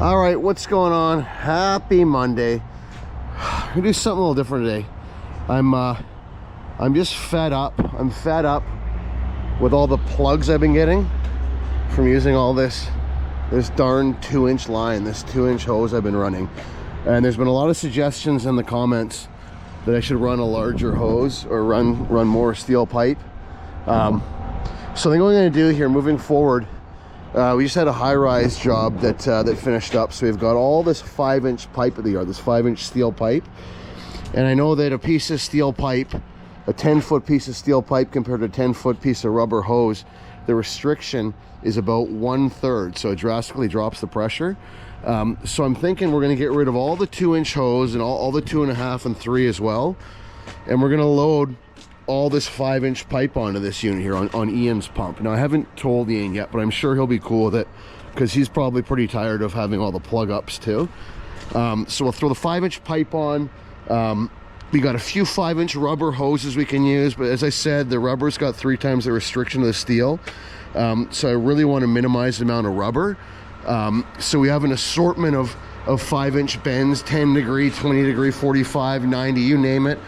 All right, what's going on? Happy Monday. We're gonna do something a little different today. I'm just fed up. I'm fed up with all the plugs I've been getting from using all this darn 2-inch line, this 2-inch hose I've been running. And there's been a lot of suggestions in the comments that I should run a larger hose or run more steel pipe. So I think what I'm gonna do here moving forward, we just had a high-rise job that finished up, so we've got all this 5-inch pipe at the yard, this 5-inch steel pipe. And I know that a piece of steel pipe, a 10-foot piece of steel pipe compared to a 10-foot piece of rubber hose, the restriction is about 1/3, so it drastically drops the pressure. So I'm thinking we're going to get rid of all the 2-inch hose and all the 2.5 and 3 as well, and we're going to load all this 5-inch pipe onto this unit here on Ian's pump. Now I haven't told Ian yet, but I'm sure he'll be cool with it because he's probably pretty tired of having all the plug ups too. So we'll throw the 5-inch pipe on. We got a few 5-inch rubber hoses we can use, but as I said, the rubber's got 3 times the restriction of the steel. So I really want to minimize the amount of rubber. So we have an assortment of 5-inch bends, 10 degree, 20 degree, 45, 90, you name it.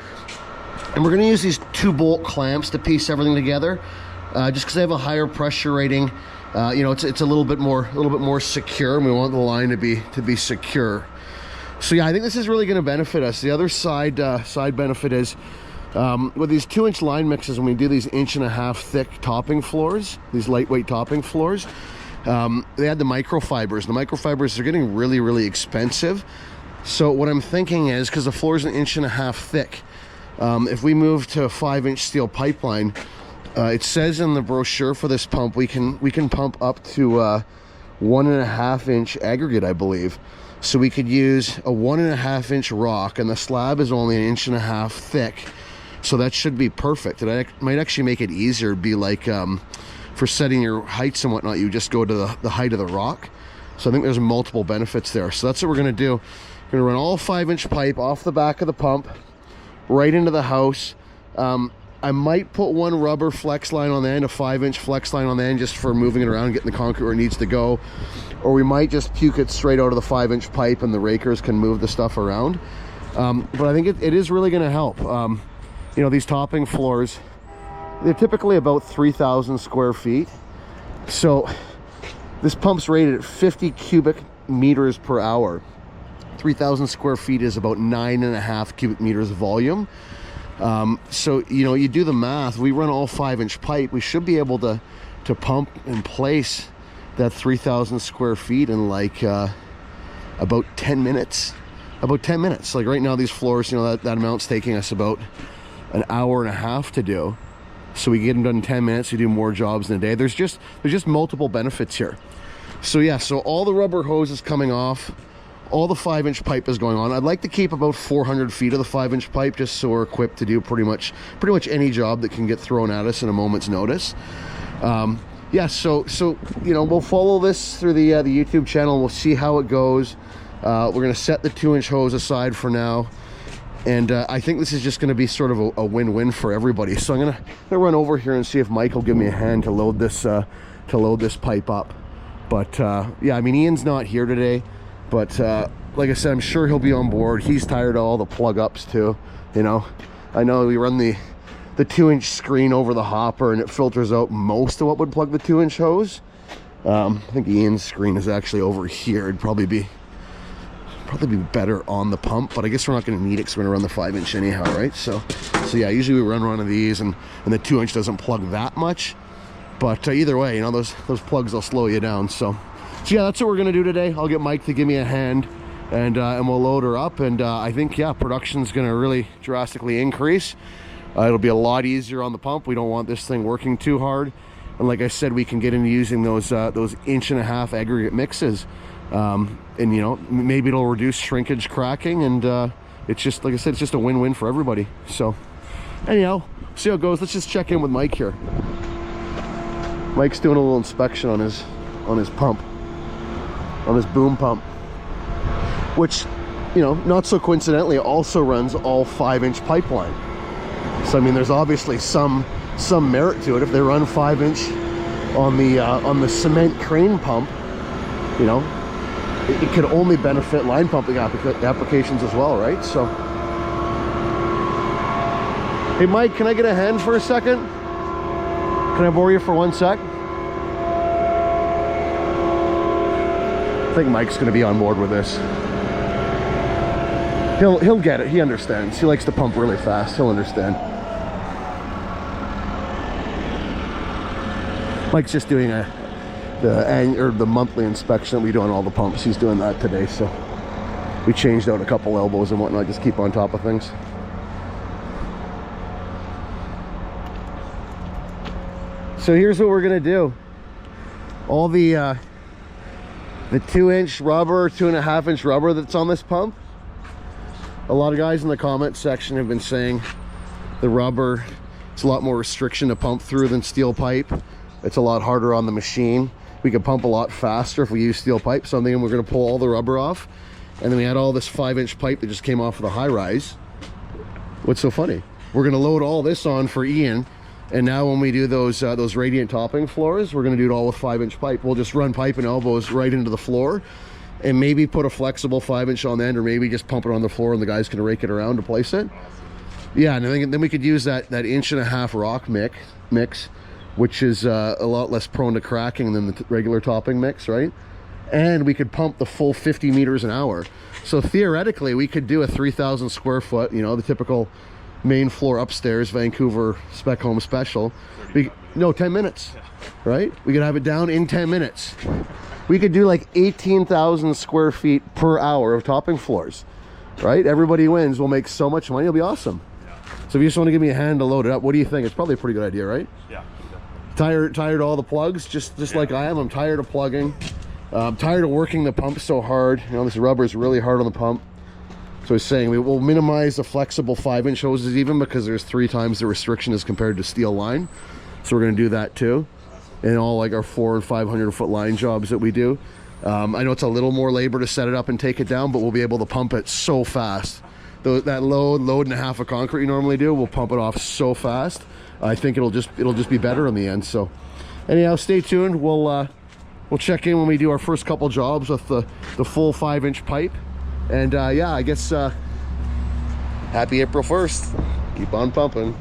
And we're going to use these 2-bolt clamps to piece everything together, just because they have a higher pressure rating. You know, it's a little bit more secure, and we want the line to be secure. So yeah, I think this is really going to benefit us. The other side benefit is with these 2-inch line mixes, when we do these 1.5-inch thick topping floors, these lightweight topping floors, they had the microfibers. The microfibers are getting really expensive. So what I'm thinking is, because the floor is 1.5 inches thick, if we move to a 5-inch steel pipeline, it says in the brochure for this pump we can pump up to 1.5-inch aggregate, I believe. So we could use a 1.5-inch rock, and the slab is only 1.5 inches thick, so that should be perfect. And it might actually make it easier. It'd be like for setting your heights and whatnot, you just go to the height of the rock. So I think there's multiple benefits there. So that's what we're going to do. We're going to run all 5-inch pipe off the back of the pump right into the house. I might put one rubber flex line on the end, a 5-inch flex line on the end, just for moving it around, getting the concrete where it needs to go. Or we might just puke it straight out of the 5-inch pipe and the rakers can move the stuff around. But I think it is really going to help. You know, these topping floors, they're typically about 3,000 square feet. So this pump's rated at 50 cubic meters per hour. 3,000 square feet is about 9.5 cubic meters of volume. So, you know, you do the math, we run all 5-inch pipe, we should be able to pump and place that 3,000 square feet in like about 10 minutes. Like right now, these floors, you know, that amount's taking us about an hour and a half to do. So we get them done in 10 minutes, we do more jobs in a day. There's just multiple benefits here. So yeah, so all the rubber hose is coming off. All the 5-inch pipe is going on. I'd like to keep about 400 feet of the 5-inch pipe, just so we're equipped to do pretty much any job that can get thrown at us in a moment's notice. Yeah, so you know, we'll follow this through the YouTube channel. We'll see how it goes. We're gonna set the 2-inch hose aside for now, and I think this is just gonna be sort of a win-win for everybody. So I'm gonna run over here and see if Mike will give me a hand to load this pipe up. But yeah, I mean, Ian's not here today. But like I said, I'm sure he'll be on board. He's tired of all the plug ups too, you know. I know we run the 2-inch screen over the hopper and it filters out most of what would plug the 2-inch hose. I think Ian's screen is actually over here. It'd probably be better on the pump, but I guess we're not going to need it because we're going to run the 5-inch anyhow, right? So yeah, usually we run one of these, and the 2-inch doesn't plug that much. But either way, you know, those plugs will slow you down. So yeah, that's what we're gonna do today. I'll get Mike to give me a hand, and we'll load her up. And I think, yeah, production's gonna really drastically increase. It'll be a lot easier on the pump. We don't want this thing working too hard. And like I said, we can get into using those 1.5 inch aggregate mixes. And you know, maybe it'll reduce shrinkage, cracking, and it's just, like I said, it's just a win-win for everybody. So anyhow, see how it goes. Let's just check in with Mike here. Mike's doing a little inspection on his pump. On his boom pump, which, you know, not so coincidentally also runs all 5-inch pipeline. So I mean, there's obviously some merit to it. If they run 5-inch on the cement crane pump, you know, it could only benefit line pumping applications as well, right? So, hey Mike, can I get a hand for a second? Can I borrow you for 1 sec? I think Mike's gonna be on board with this. He'll get it, he understands. He likes to pump really fast, he'll understand. Mike's just doing the monthly inspection that we do on all the pumps. He's doing that today, so we changed out a couple elbows and whatnot, just keep on top of things. So here's what we're gonna do. All the 2-inch rubber, 2.5-inch rubber that's on this pump. A lot of guys in the comment section have been saying the rubber, it's a lot more restriction to pump through than steel pipe. It's a lot harder on the machine. We could pump a lot faster if we use steel pipe. So I'm thinking we're gonna pull all the rubber off. And then we had all this 5-inch pipe that just came off of the high rise. What's so funny? We're gonna load all this on for Ian. And now when we do those radiant topping floors, we're gonna do it all with 5-inch pipe. We'll just run pipe and elbows right into the floor and maybe put a flexible 5-inch on the end, or maybe just pump it on the floor and the guys can rake it around to place it. Yeah, and then we could use that 1.5-inch rock mix, which is a lot less prone to cracking than the regular topping mix, right? And we could pump the full 50 meters an hour. So theoretically, we could do a 3,000 square foot, you know, the typical main floor upstairs Vancouver spec home special. 10 minutes, right? We could have it down in 10 minutes. We could do like 18,000 square feet per hour of topping floors, right? Everybody wins. We'll make so much money. It'll be awesome. Yeah. So if you just want to give me a hand to load it up, what do you think? It's probably a pretty good idea, right? Yeah. Tired of all the plugs, just like I am. I'm tired of plugging. I'm tired of working the pump so hard. You know, this rubber is really hard on the pump. So I was saying we will minimize the flexible 5-inch hoses even, because there's 3 times the restriction as compared to steel line. So we're going to do that too. In all like our 400 and 500 foot line jobs that we do. I know it's a little more labor to set it up and take it down, but we'll be able to pump it so fast. That load and a half of concrete you normally do, we'll pump it off so fast. I think it'll just be better in the end. So anyhow, stay tuned. We'll check in when we do our first couple jobs with the full 5-inch pipe. And yeah, I guess happy April 1st. Keep on pumping.